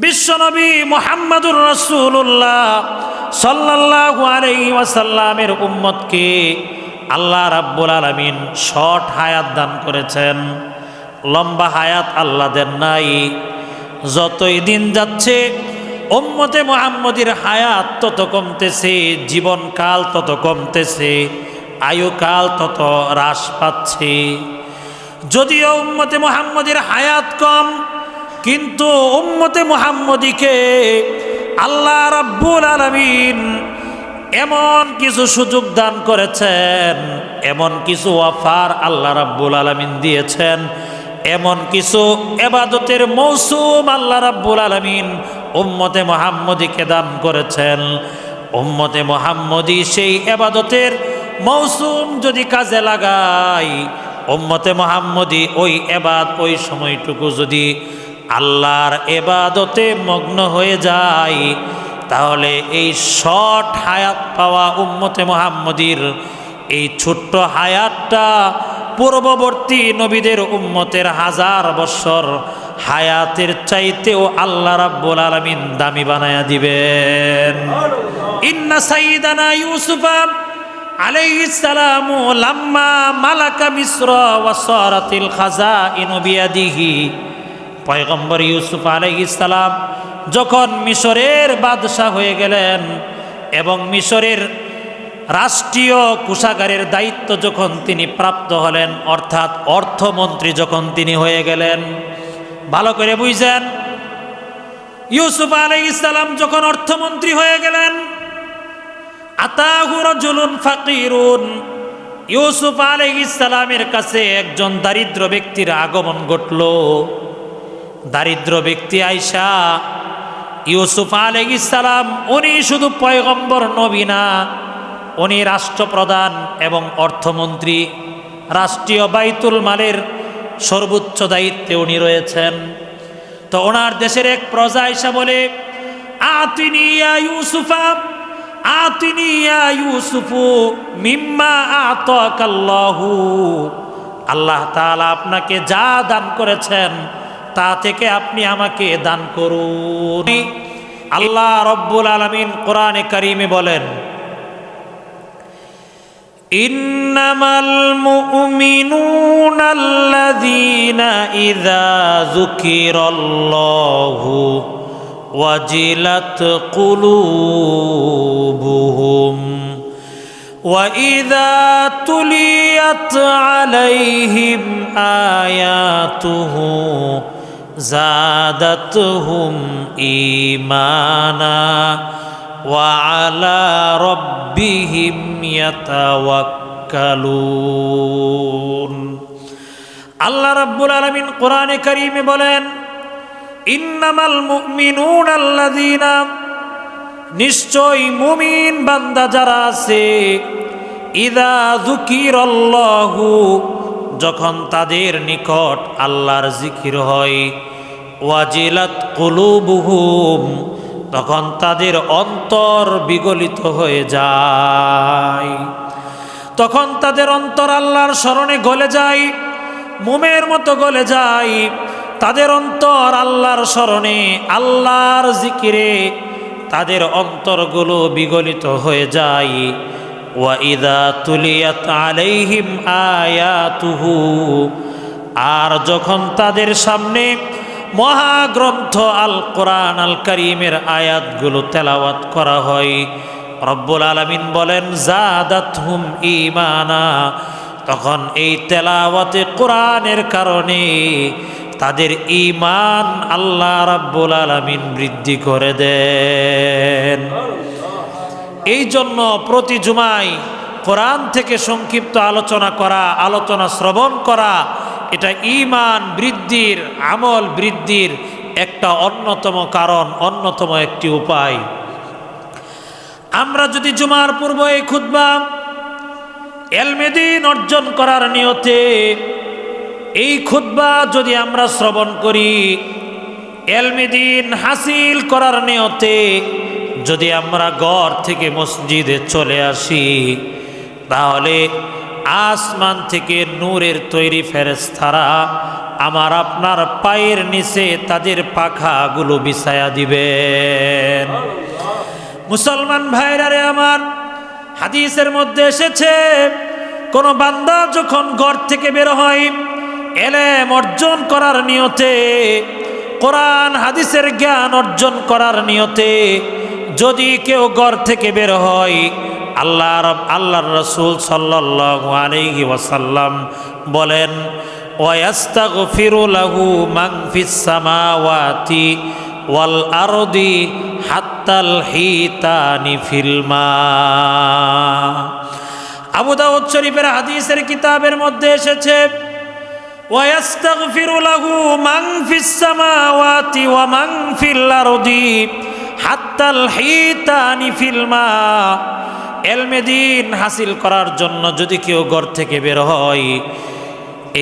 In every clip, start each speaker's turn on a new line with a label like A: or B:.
A: বিশ্বনবী মুহাম্মদুর রাসূলুল্লাহ সাল্লাল্লাহু আলাইহি ওয়াসাল্লামের উম্মতকে আল্লাহ রাব্বুল আলামিন শর্ট হায়াত দান করেছেন, লম্বা হায়াত আল্লাহ দেন নাই। যতই দিন যাচ্ছে উম্মতে মুহাম্মদীর হায়াত তত কমতেছে, জীবনকাল তত কমতেছে, আয়ুকাল তত হ্রাস পাচ্ছে। যদিও উম্মতে মুহাম্মদীর হায়াত কম, কিন্তু উম্মতে মুহাম্মদীকে আল্লাহ রাব্বুল আলামিন এমন কিছু সুযোগ দান করেছেন, এমন কিছু অফার আল্লাহ রাব্বুল আলামিন দিয়েছেন, এমন কিছু ইবাদতের মৌসুম আল্লাহ রাব্বুল আলামিন উম্মতে মুহাম্মদীকে দান করেছেন। উম্মতে মুহাম্মদী সেই ইবাদতের মৌসুম যদি কাজে লাগায়, উম্মতে মুহাম্মদী ওই সময়টুকু যদি আল্লাহর ইবাদতে মগ্ন হয়ে যায়, তাহলে এই শর্ট হায়াত পাওয়া উম্মতে মুহাম্মদীর এই ছোট্ট হায়াতটা পূর্ববর্তী নবীদের উম্মতের 1000 বছর হায়াতের চাইতেও আল্লাহ রাব্বুল আলামিন দামি বানায়া দিবেন। ইন্না সাইয়্যিদানা ইউসুফা আলাইহিস সালামু লাম্মা মালাকা মিসর ওয়া সারাতিল খাজাইনু বিয়াদিহি, পয়গম্বর ইউসুফ আলাইহিস সালাম যখন মিশরের বাদশাহ হয়ে গেলেন এবং মিশরের রাষ্ট্রীয় কোষাগারের দায়িত্ব যখন তিনি প্রাপ্ত হলেন, অর্থাৎ অর্থমন্ত্রী যখন তিনি হয়ে গেলেন, ভালো করে বুঝছেন, ইউসুফ আলাইহিস সালাম যখন অর্থমন্ত্রী হয়ে গেলেন, আতাহু রাজুলুন ফাকিরুন, ইউসুফ আলাইহিস সালামের কাছে একজন দারিদ্র ব্যক্তির আগমন ঘটল। দারিদ্র ব্যক্তি আইসা ইউসুফ আলাইহিস সালাম, উনি শুধু পয়গম্বর নবী না, উনি রাষ্ট্রপ্রধান এবং অর্থমন্ত্রী, রাষ্ট্রীয় বাইতুল মালের সর্বোচ্চ দায়িত্বে উনি রয়েছেন। তো ওনার দেশের এক প্রজা আইসা বলে, আতিনি ইয়া ইউসুফা, আতিনি ইয়া ইউসুফু মিম্মা আতাকাল্লাহু, আল্লাহ তাআলা আপনাকে যা দান করেছেন তা থেকে আপনি আমাকে দান করুন। আল্লাহ রব্বুল আলামিন কোরআনে কারীমে বলেন, ইন্নামাল মুমিনুনা আল্লাযীনা ইযা যুকিরাল্লাহু ওয়াজিলাত কুলুবুহুম ওয়া ইযা তুলিয়াত আলাইহিম আয়াতুহু জাদাতুহুম ঈমানা ওয়া আলা রাব্বিহিম ইয়াতাওয়াক্কালুন। আল্লাহ রাব্বুল আলামিন কোরআনে কারীমে বলেন, ইন্নামাল মুমিনুনা আল্লাযীনা, নিশ্চয় মুমিন বান্দা যারা আছে, ইযা যুকিরাল্লাহু, যখন তাদের নিকট আল্লাহর জিকির হয়, ওয়াজিলাত কুলুবুহুম, তখন তাদের অন্তর বিগলিত হয়ে যায়, তখন তাদের অন্তর আল্লাহর স্মরণে গলে যায়, মোমের মতো গলে যায়। তাদের অন্তর আল্লাহর স্মরণে, আল্লাহর জিকিরে তাদের অন্তরগুলো বিগলিত হয়ে যায়। ওয়া ইযা তুলিয়াত আলাইহিম আয়াতুহু, আর যখন তাদের সামনে মহাগ্রন্থ আল কোরআন আল কারীমের আয়াতগুলো তেলাওয়াত করা হয়, রব্বুল আলামিন বলেন জাদাতহুম ঈমানা, তখন এই তেলাওয়াতে কোরআনের কারণে তাদের ঈমান আল্লাহ রাব্বুল আলামিন বৃদ্ধি করে দেন। এই জন্য প্রতি জুমায় কোরআন থেকে সংক্ষিপ্ত আলোচনা করা, আলোচনা শ্রবণ করা, এটা ঈমান বৃদ্ধির, আমল বৃদ্ধির একটা অন্যতম কারণ, অন্যতম একটি উপায়। আমরা যদি জুমার পূর্ব এই খুতবা ইলমে দ্বীন অর্জন করার নিয়তে এই খুতবা যদি আমরা শ্রবণ করি, ইলমে দ্বীন হাসিল করার নিয়তে যদি আমরা ঘর থেকে মসজিদে চলে আসি, তাহলে আসমান থেকে নূরের তৈরি ফেরেশতারা আমার আপনার পায়ের নিচে তাদের পাখাগুলো বিছায়া দিবেন। মুসলমান ভাইরা রে আমার, হাদিসের মধ্যে এসেছে কোন বান্দা যখন ঘর থেকে বের হয় ইলম অর্জন করার নিয়তে, কোরআন হাদিসের জ্ঞান অর্জন করার নিয়তে যদি কেউ ঘর থেকে বের হয়, আল্লাহর রাসূল সাল্লাল্লাহু আলাইহি ওয়াসাল্লাম বলেন, ওয়াস্তাগফিরু লাহু মান ফিস সামাওয়াতি ওয়াল আরদি হাত্তাল হিতানি ফিল মা। আবু দাউদ শরীফের হাদিসের কিতাবের মধ্যে এসেছে, ওয়াস্তাগফিরু লাহু মান ফিস সামাওয়াতি ওয়া মান ফিল আরদি হাত্তাল হিতানি ফিল মা। ইলমে দ্বীন হাসিল করার জন্য যদি কেউ ঘর থেকে বের হয়,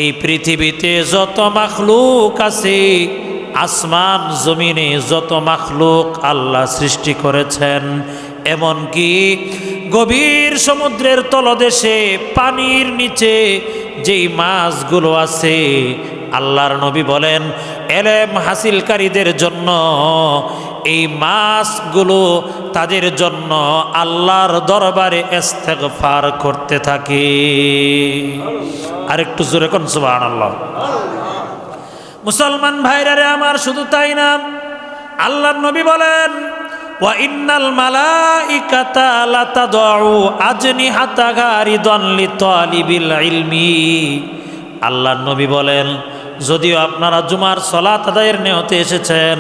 A: এই পৃথিবীতে যত মাখলুক আছে, আসমান জমিনে যত মাখলুক আল্লাহ সৃষ্টি করেছেন, এমনকি গভীর সমুদ্রের তলদেশে পানির নিচে যেই মাছগুলো আছে, আল্লাহর নবী বলেন ইলম হাসিলকারীদের জন্য এই মাছগুলো তাদের জন্য আল্লাহর দরবারে ইস্তেগফার করতে থাকে। আরেকটু জোরে কোন সুবহানাল্লাহ। মুসলমান ভাইরা রে আমার, শুধু তাই না, আল্লাহর নবী বলেন, ওয়া ইন্নাল মালাইকাতা লাতাদউ আজনিহাতাহা রিদান লিতালিবিল ইলমি। আল্লাহর নবী বলেন, যদিও আপনারা জুমার সালাত আদায়ের নিয়তে এসেছেন,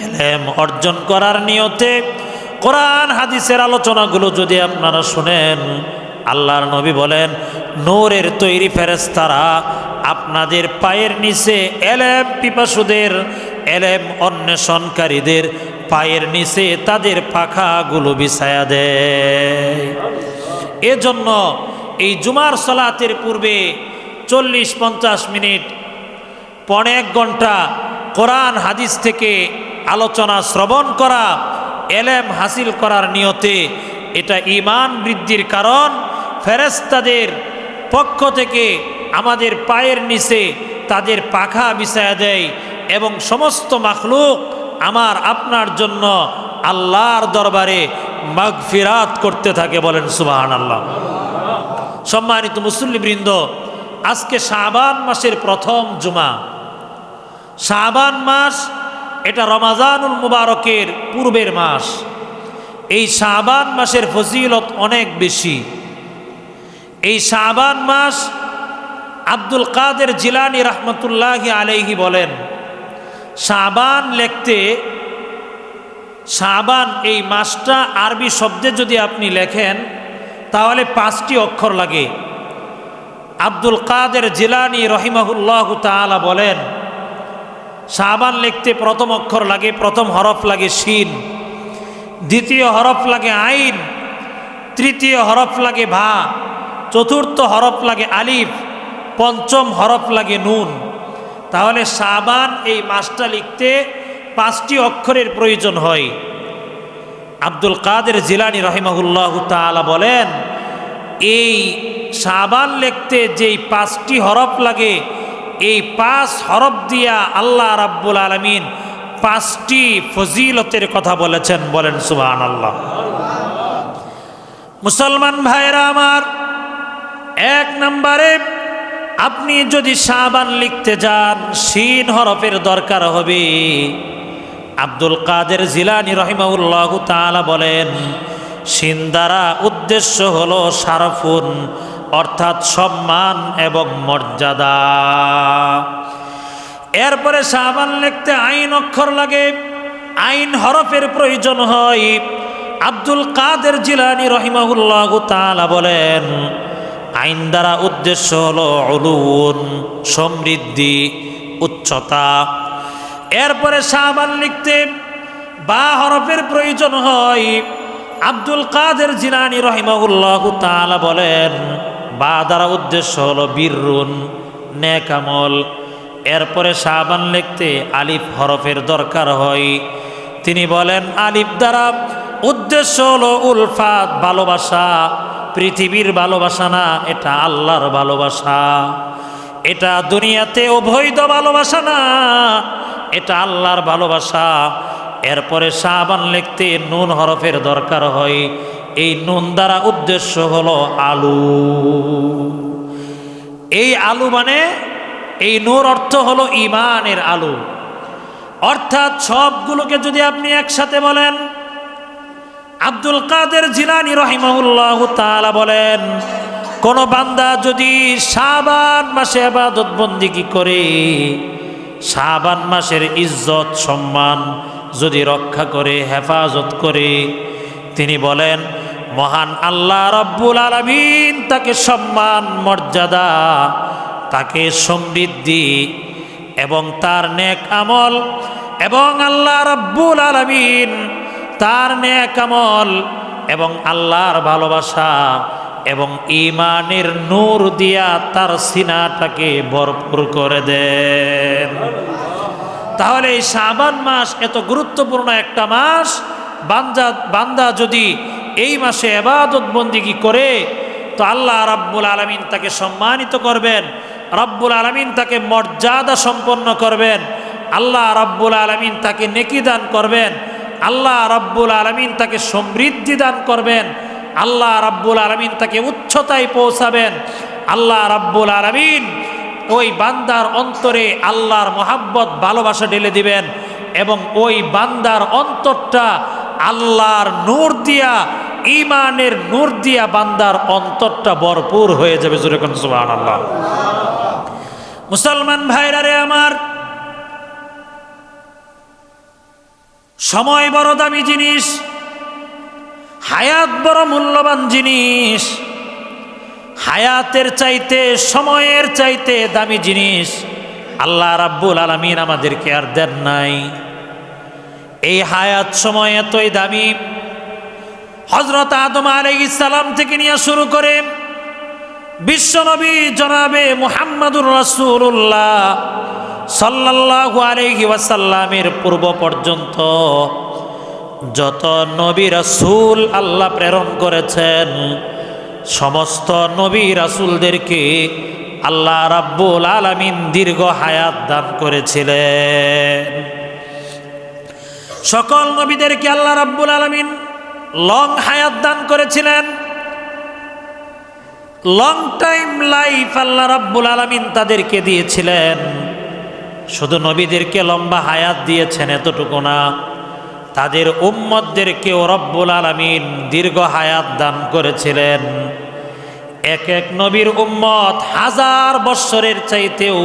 A: ইলম অর্জন করার নিয়তে কোরআন হাদিসের আলোচনাগুলো যদি আপনারা শুনেন, আল্লাহর নবী বলেন নূরের তৈরি ফেরেশতারা আপনাদের পায়ের নিচে ইলম পিপাসুদের, ইলম অন্বেষণকারীদের পায়ের নিচে তাদের পাখাগুলো বিছায়া দেয়। এজন্য এই জুমার সালাতের পূর্বে 40-50 মিনিট, 1.5 ঘন্টা কোরআন হাদিস থেকে আলোচনা শ্রবণ করা, ইলম হাসিল করার নিয়তে, এটা ঈমান বৃদ্ধির কারণ। ফেরেশতাদের পক্ষ থেকে আমাদের পায়ের নিচে তাদের পাখা বিছায়া দেয় এবং সমস্ত মাখলুক আমার আপনার জন্য আল্লাহর দরবারে মাগফিরাত করতে থাকে। বলেন সুবহানাল্লাহ। সম্মানিত মুসল্লিবৃন্দ, আজকে শাবান মাসের প্রথম জুমা। শাবান মাস এটা রমাজানুল মুবারকের পূর্বের মাস। এই শাবান মাসের ফজিলত অনেক বেশি। এই শাবান মাস আব্দুল কাদের জিলানী রহমতুল্লাহি আলাইহি বলেন, শাবান লিখতে, শাবান এই মাসটা আরবি শব্দে যদি আপনি লেখেন তাহলে 5টি অক্ষর লাগে। আব্দুল কাদের জিলানী রহিমাহুল্লাহু তাআলা বলেন, শাবান লিখতে প্রথম অক্ষর লাগে, প্রথম হরফ লাগে শিন, দ্বিতীয় হরফ লাগে আইন, তৃতীয় হরফ লাগে ভা, চতুর্থ হরফ লাগে আলিফ, পঞ্চম হরফ লাগে নুন। তাহলে শাবান এই মাসটা লিখতে 5টি অক্ষরের প্রয়োজন হয়। আব্দুল কাদের জিলানী রহিমাহুল্লাহু তাআলা বলেন, এই শাবান লিখতে যেই 5টি হরফ লাগে, এই 5 হরফ দিয়া আল্লাহ রাব্বুল আলামিন 5টি ফজিলতের কথা বলেছেন। বলেন সুবহানাল্লাহ। মুসলমান ভাইরা আমার, 1 নম্বরে আপনি যদি শাবান লিখতে যান, শিন হরফের দরকার হবে। আব্দুল কাদের জিলানী রহিমাহুল্লাহু তাআলা বলেন, শিন দ্বারা উদ্দেশ্য হলো শারফুন, অর্থাৎ সম্মান এবং মর্যাদা। এরপরে শাবান লিখতে আইন অক্ষর লাগে, আইন হরফের প্রয়োজন হয়। আব্দুল কাদের জিলানী রহিমাহুল্লাহু তাআলা বলেন, আইন দ্বারা উদ্দেশ্য হলো উলুন, সমৃদ্ধি, উচ্চতা। এরপরে শাবান লিখতে বা হরফের প্রয়োজন হয়। আব্দুল কাদের জিলানী রহিমাহুল্লাহু তাআলা বলেন, বা দ্বারা উদ্দেশ্য হলো বীরুন, নেক আমল। এরপরে শাবান লিখতে আলিফ হরফের দরকার হয়। তিনি বলেন, আলিফ দ্বারা উদ্দেশ্য হলো উলফাত, ভালোবাসা, পৃথিবীর ভালোবাসা না, এটা আল্লাহর ভালোবাসা। এটা দুনিয়াতে অবৈধ ভালোবাসা না, এটা আল্লাহর ভালোবাসা। এরপরে শাবান লিখতে নুন হরফের দরকার হয়। এই নুন দ্বারা উদ্দেশ্য হলো আলু। এই আলু মানে এই নূর অর্থ হলো ঈমানের আলু। অর্থাৎ সবগুলোকে যদি আপনি একসাথে বলেন, আব্দুল কাদের জিলানী রাহিমাহুল্লাহু তাআলা বলেন, কোন বান্দা যদি শাবান মাসে ইবাদত বন্দেগী করে, শাবান মাসের ইজ্জত সম্মান যদি রক্ষা করে, হেফাজত করে, তিনি বলেন মহান আল্লাহ রাব্বুল আলামিন তাকে সম্মান, মর্যাদা, তাকে সমৃদ্ধি এবং তার নেক আমল, এবং আল্লাহ রাব্বুল আলামিন তার নেক আমল এবং আল্লাহর ভালোবাসা এবং ঈমানের নূর দিয়া তার সিনাটাকে ভরপুর করে দেন। তাহলে এই শাবান মাস এত গুরুত্বপূর্ণ একটা মাস। বান্দা যদি এই মাসে ইবাদত বন্দেগী করে, তো আল্লাহ রাব্বুল আলামিন তাকে সম্মানিত করবেন, রাব্বুল আলামিন তাকে মর্যাদা সম্পন্ন করবেন, আল্লাহ রাব্বুল আলামিন তাকে নেকি দান করবেন, আল্লাহ রাব্বুল আলামিন তাকে সমৃদ্ধি দান করবেন, আল্লাহ রাব্বুল আলামিন তাকে উচ্চতায় পৌঁছাবেন। আল্লাহ রাব্বুল আলামিন ওই বান্দার অন্তরে আল্লাহর মহাব্বত, ভালোবাসা ঢেলে দিবেন এবং ওই বান্দার অন্তরটা আল্লাহর নূর দিয়া, ঈমানের নূর দিয়া বান্দার অন্তরটা ভরপুর হয়ে যাবে। জোরে কোন সুবহানাল্লাহ। মুসলমান ভাইরা রে আমার, সময় বড় দামি জিনিস, হায়াত বড় মূল্যবান জিনিস। হায়াতের চাইতে, সময়ের চাইতে দামি জিনিস আল্লাহ রাব্বুল আলামিন আমাদেরকে আর দেন নাই। এই হায়াত সময় এতই দামি, হযরত আদম আলাইহিস সালাম থেকে নিয়ে শুরু করে বিশ্বনবী জনাবে মুহাম্মদুর রাসূলুল্লাহ সাল্লাল্লাহু আলাইহি ওয়াসাল্লামের পূর্ব পর্যন্ত যত নবী রাসূল আল্লাহ প্রেরণ করেছেন, সমস্ত নবী রাসূলদেরকে আল্লাহ রাব্বুল আলামিন দীর্ঘ হায়াত দান করেছিলেন। সকল নবীদেরকে আল্লাহ রাব্বুল আলামিন লং হায়াত দান করেছিলেন। লং টাইম লাইফ আল্লাহ রাব্বুল আলামিন তাদেরকে দিয়েছিলেন। শুধু নবীদেরকে লম্বা হায়াত দিয়েছেন এতটুকু না, তাদের উম্মতদেরকেও রব্বুল আলামিন দীর্ঘ হায়াত দান করেছিলেন। এক এক নবীর উম্মত 1000 বৎসরের চাইতেও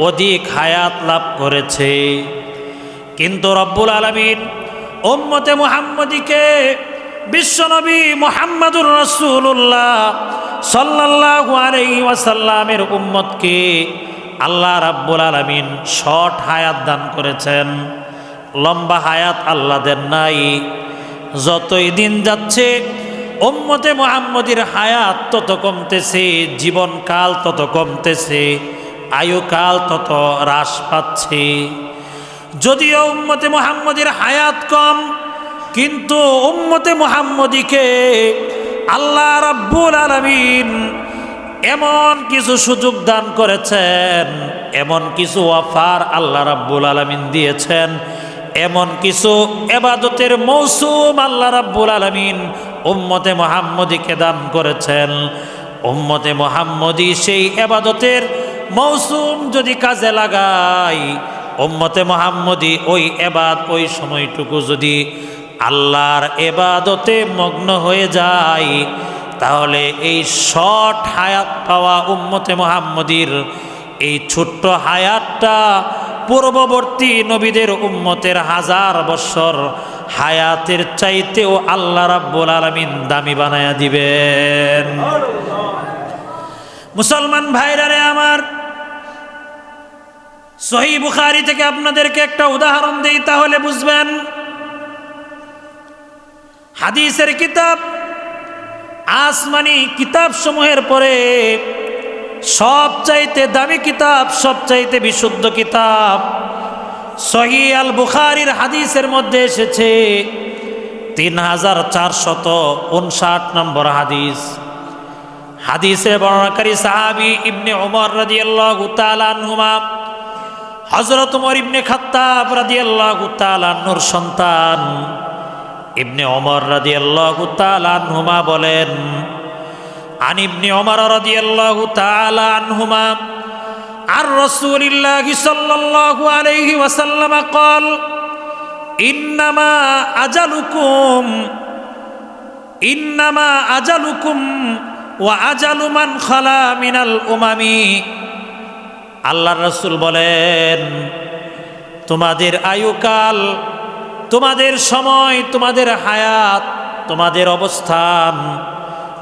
A: অধিক হায়াত লাভ করেছে। কিন্তু রব্বুল আলামিন উম্মতে মুহাম্মদীকে, বিশ্বনবী মুহাম্মদুর রাসূলুল্লাহ সাল্লাল্লাহু আলাইহি ওয়াসাল্লামের উম্মতকে আল্লাহ রাব্বুল আলামিন শর্ট হায়াত দান করেছেন, লম্বা হায়াত আল্লাহ দেন নাই। যতই দিন যাচ্ছে উম্মতে মুহাম্মদীর হায়াত তত কমতেছে, জীবনকাল তত কমতেছে, আয়ুকাল তত হ্রাস পাচ্ছে। যদিও উম্মতে মুহাম্মদীর হায়াত কম, কিন্তু উম্মতে মুহাম্মদীকে আল্লাহ রাব্বুল আলামিন এমন কিছু সুযোগ দান করেছেন, এমন কিছু অফার আল্লাহ রাব্বুল আলামিন দিয়েছেন, এমন কিছু ইবাদতের মৌসুম আল্লাহ রাব্বুল আলামিন উম্মতে মুহাম্মদীকে দান করেছেন। উম্মতে মুহাম্মদী সেই ইবাদতের মৌসুম যদি কাজে লাগায়, উম্মতে মুহাম্মদী ওই সময়টুকু যদি আল্লাহর ইবাদতে মগ্ন হয়ে যায়, তাহলে এই শর্ট হায়াত পাওয়া উম্মতে মুহাম্মদীর এই ছোট্ট হায়াতটা পূর্ববর্তী নবীদের উম্মতের 1000 বৎসর হায়াতের চাইতেও আল্লাহ রাব্বুল আলামিন দামি বানায়া দিবেন। মুসলমান ভাইরা রে আমার, সহিহ বুখারী থেকে আপনাদেরকে একটা উদাহরণ দেই, তাহলে বুঝবেন। হাদিসের কিতাব, আসমানি কিতাব সমূহের পরে সবচাইতে দামি কিতাব, সবচাইতে বিশুদ্ধ কিতাব সহিহ আল বুখারীর হাদিসের মধ্যে এসেছে 3459 নম্বর হাদিস। হাদিসের বর্ণনাকারী সাহাবী ইবনে ওমর রাদিয়াল্লাহু তাআলা আনহুমা, হযরত ওমর ইবনে খাত্তাব রাদিয়াল্লাহু তাআলা আনহুর সন্তান ইবনে ওমর রাদিয়াল্লাহু তাআলা আনহুমা বলেন, আন ইবনে ওমর রাদিয়াল্লাহু তাআলা আনহুমা আর রাসূলিল্লাহি সাল্লাল্লাহু আলাইহি ওয়াসাল্লাম قال ইন্নামা আজালুকুম ওয়া আজালু মান খালা মিনাল উমামি। আল্লাহর রাসূল বলেন, তোমাদের আয়ুকাল, তোমাদের সময়, তোমাদের হায়াত, তোমাদের অবস্থান,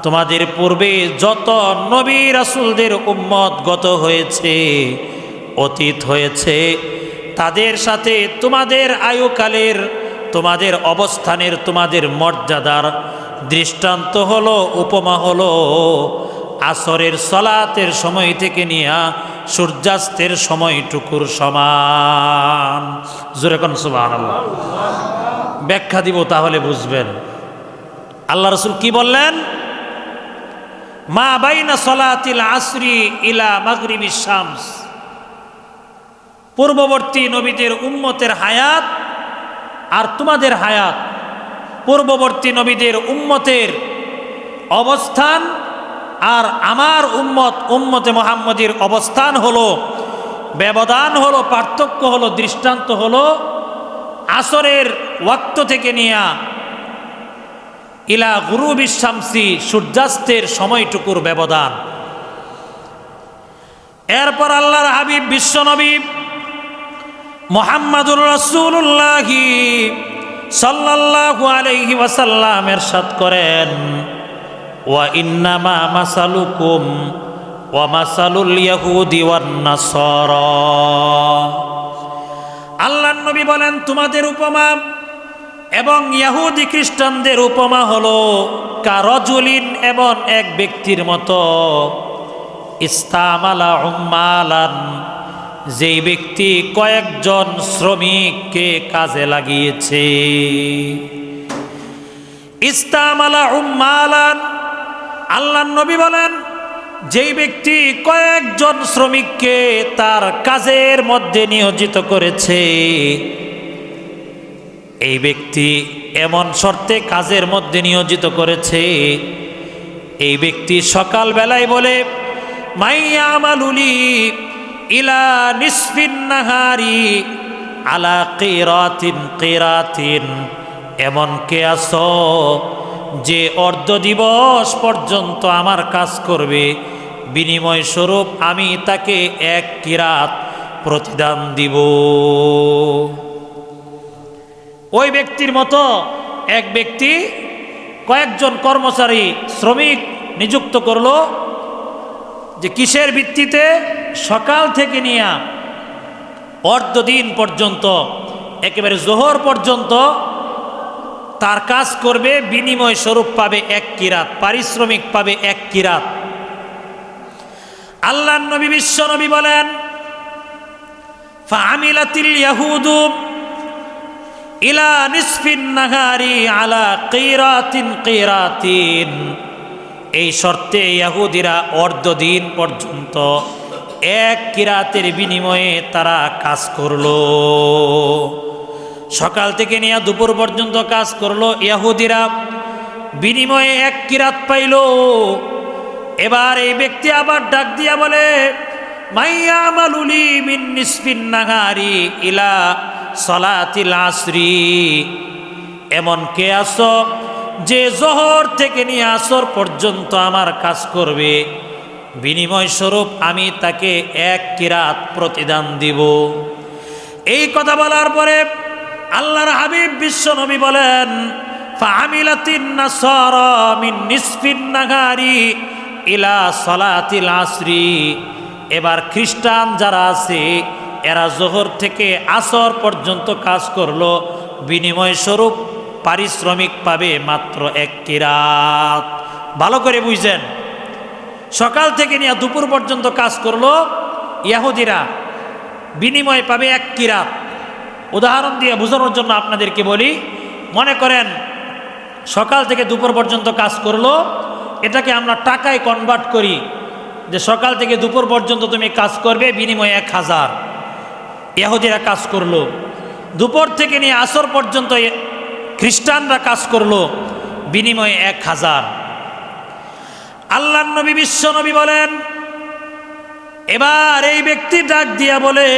A: তোমাদের পূর্বে যত নবী রাসূলদের উম্মত গত হয়েছে, অতীত হয়েছে, তাদের সাথে তোমাদের আয়ুকালের, তোমাদের অবস্থানের, তোমাদের মর্যাদার দৃষ্টান্ত হলো, উপমা হলো আসরের সলাতের সময় থেকে নিয়ে সূর্যাস্তের সময়টুকুর সমান। জোরে কোন সুবহানাল্লাহ। ব্যাখ্যা দিব তাহলে বুঝবেন। আল্লাহ রাসূল কি বললেন? মা বাইনা সলাতিল আসরি ইলা মাগরিবিশ শামস, পূর্ববর্তী নবীদের উম্মতের হায়াত আর তোমাদের হায়াত, পূর্ববর্তী নবীদের উম্মতের অবস্থান আর আমার উম্মতে মুহাম্মদীর অবস্থান হলো, ব্যবধান হলো, পার্থক্য হলো, দৃষ্টান্ত হলো আসরের ওয়াক্ত থেকে নিয়ে ইলা গুরুবিশ শামসি, সূর্যাস্তের সময়টুকুর ব্যবধান। এরপর আল্লাহর হাবিব বিশ্বনবী মুহাম্মাদুর রাসূলুল্লাহ সাল্লাল্লাহু আলাইহি ওয়াসাল্লাম ইরশাদ করেন, ওয়া ইন্নামা মাসালুকুম ওয়া মাসালুল ইয়াহুদি ওয়ান নাসারা। আল্লাহর নবী বলেন, তোমাদের উপমা এবং ইহুদি খ্রিস্টানদের উপমা হলো কারজুলিন, এবং এক ব্যক্তির মতো, ইস্তামালা উম্মালান, যেই ব্যক্তি কয়েকজন শ্রমিককে কাজে লাগিয়েছে। ইস্তামালা উম্মালান, আল্লাহর নবী বলেন, যেই ব্যক্তি কয়েকজন শ্রমিককে তার কাজের মধ্যে নিয়োজিত করেছে, এই ব্যক্তি এমন শর্তে কাজের মধ্যে নিয়োজিত করেছে, এই ব্যক্তি সকাল বেলায় বলে, মাইয়া আমালুলি ইলা নিসফিন নাহারি আলা কিরাতিন কিরাতিন, এমন কে আছো যে অর্ধ দিবস পর্যন্ত আমার কাজ করবে, বিনিময় স্বরূপ আমি তাকে এক কিরাত প্রতিদান দিব। ওই ব্যক্তির মতো এক ব্যক্তি কয়েকজন কর্মচারী, শ্রমিক নিযুক্ত করলো, যে কিসের ভিত্তিতে? সকাল থেকে নিয়ে অর্ধ দিন পর্যন্ত, একেবারে জোহর পর্যন্ত তার কাজ করবে, বিনিময় স্বরূপ পাবে এক কিরাত, পারিশ্রমিক পাবে এক কিরাত। আল্লাহর নবী বিশ্ব নবী বলেন, ফাআমিলাতিল ইয়াহুদু ইলা নিসফিন নাহারি আলা কিরাতিন কিরাতিন, এই শর্তে ইহুদিরা অর্ধ দিন পর্যন্ত এক কিরাতের বিনিময়ে তারা কাজ করলো। সকাল থেকে নিয়ে দুপুর পর্যন্ত কাজ করলো ইহুদিরা, বিনিময়ে এক কিরাত পাইল। এবার এই ব্যক্তি আবার ডাক দিয়া বলে, মাইয়া মালুলি মিন নিসফিন নাহারি ইলা সলাতিল আসরি, এমন কে আছো যে জোহর থেকে নিয়ে আসর পর্যন্ত আমার কাজ করবে, বিনিময় স্বরূপ আমি তাকে এক কিরাত প্রতিদান দিব। এই কথা বলার পরে আল্লাহর হাবিব বিশ্ব নবী বলেন, ফাআমিলাতিন নাসারা মিন নিসফিন নাহারি ইলা সলাতিল আসরি, এবার খ্রিস্টান যারা আছে এরা জোহর থেকে আসর পর্যন্ত কাজ করলো, বিনিময় স্বরূপ পারিশ্রমিক পাবে মাত্র এক কিরাত। ভালো করে বুঝছেন, সকাল থেকে নিয়ে দুপুর পর্যন্ত কাজ করলো ইহুদিরা, বিনিময় পাবে এক কিরাত। উদাহরণ দিয়ে বোঝানোর জন্য আপনাদেরকে বলি, মনে করেন সকাল থেকে দুপুর পর্যন্ত কাজ করলো, এটাকে আমরা টাকায় কনভার্ট করি যে সকাল থেকে দুপুর পর্যন্ত তুমি কাজ করবে, বিনিময়ে 1000। ইহুদিরা কাজ করলো, দুপুর থেকে নিয়ে আসর পর্যন্ত খ্রিস্টানরা কাজ করলো, বিনিময়ে 1000। আল্লাহর নবী বিশ্ব নবী বলেন, এবার এই ব্যক্তি ডাক দিয়া বলে,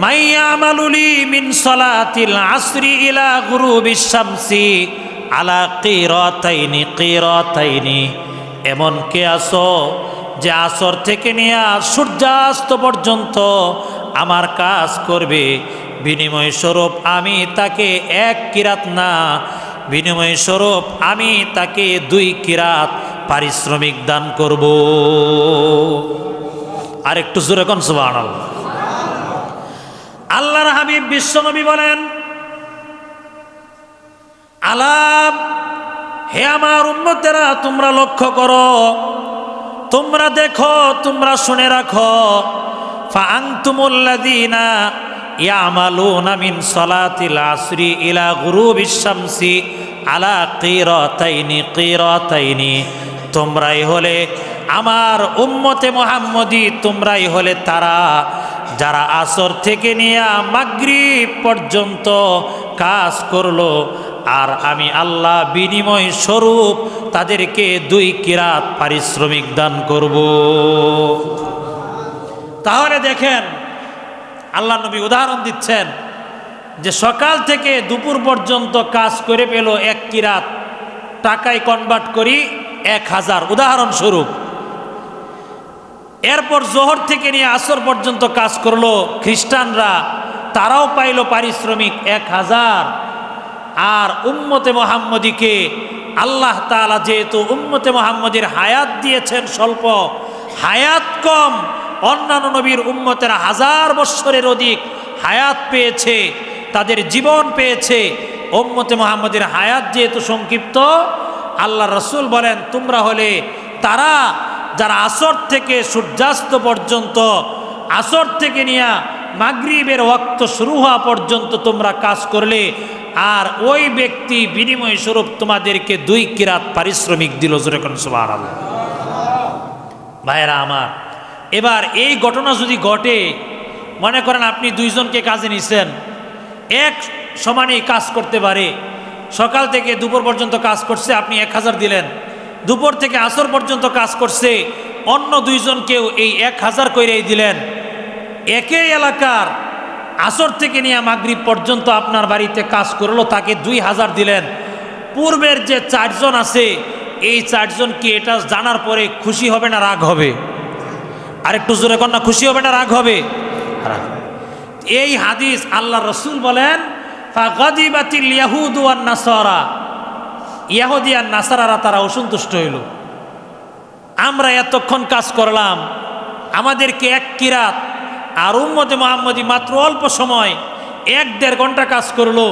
A: মাইয়া আমালুলি মিন সালাতিল আসরি ইলা গুরুবিশ শামসি আলা কিরাতাইনি কিরাতাইনি, এমন কে আসো যে আসর থেকে নিয়ে সূর্যাস্ত পর্যন্ত আমার কাজ করবে, বিনিময় স্বরূপ আমি তাকে 1 কিরাত না, বিনিময় স্বরূপ আমি তাকে 2 কিরাত পারিশ্রমিক দান করব। আর একটু জোরে কোন সুবহানাল্লাহ। আল্লাহর হাবিব বিশ্বনবী বলেন, আলাম, হে আমার উম্মতেরা, তোমরা লক্ষ্য করো, তোমরা দেখো, তোমরা শুনে রাখো, ফাআনতুমুল্লাযীনা ইয়ামালুনা মিন সালাতিল আসরি ইলা গুরুবিশ শামসি আলা কিরাতাইনি কিরাতাইনি, তোমরাই হলে আমার উম্মতে মুহাম্মদী, তোমরাই হলে তারা যারা আসর থেকে নিয়ে মাগরিব পর্যন্ত কাজ করলো, আর আমি আল্লাহ বিনিময় স্বরূপ তাদেরকে 2 কিরাত পারিশ্রমিক দান করব। তাহলে দেখেন আল্লাহ নবী উদাহরণ দিচ্ছেন যে সকাল থেকে দুপুর পর্যন্ত কাজ করে পেল 1 কিরাত, টাকায় কনভার্ট করি 1000 উদাহরণস্বরূপ। এরপর জোহর থেকে নিয়ে আসর পর্যন্ত কাজ করলো খ্রিস্টানরা, তারাও পাইল পারিশ্রমিক 1000। আর উম্মতে মুহাম্মদীকে আল্লাহ তাআলা যেহেতু উম্মতে মুহাম্মদীর হায়াত দিয়েছেন স্বল্প, হায়াত কম, অন্যান্য নবীর উম্মতেরা 1000 বৎসরের অধিক হায়াত পেয়েছে, তাদের জীবন পেয়েছে। উম্মতে মুহাম্মদীর হায়াত যেহেতু সংক্ষিপ্ত, আল্লাহ রসুল বলেন তোমরা হলে তারা যারা আসর থেকে সূর্যাস্ত পর্যন্ত, আসর থেকে নিয়ে মাগরিবের ওয়াক্ত শুরু হওয়া পর্যন্ত তোমরা কাজ করলে, আর ওই ব্যক্তি বিনিময় স্বরূপ তোমাদেরকে 2 কিরাত পারিশ্রমিক দিল। জোরে কোন সুবহানাল্লাহ। ভাইরা আমার, এবার এই ঘটনা যদি ঘটে, মনে করেন আপনি 2 জনকে কাজে নিছেন, এক সমানেই কাজ করতে পারে, সকাল থেকে দুপুর পর্যন্ত কাজ করছে, আপনি 1000 দিলেন, দুপুর থেকে আসর পর্যন্ত কাজ করছে, অন্য 2 জনকেও এই 1000 কইরেই দিলেন। একই এলাকার আসর থেকে নিয়ে মাগরিব পর্যন্ত আপনার বাড়িতে কাজ করলো, তাকে 2000 দিলেন। পূর্বের যে 4 জন আছে, এই 4 জন কি এটা জানার পরে খুশি হবে না রাগ হবে? আরেকটু জোরে কন্যা, খুশি হবে না রাগ হবে? এই হাদিস আল্লাহ রসুল বলেন, ফাগাদিবাতিল ইয়াহুদু ওয়ান নাসারা, ইহুদি আর নাসারারা তারা অসন্তুষ্ট হইল। আমরা এতক্ষণ কাজ করলাম, আমাদেরকে 1 কিরাত, আর উম্মতে মুহাম্মদী মাত্র অল্প সময় 1-1.5 ঘন্টা কাজ করলো,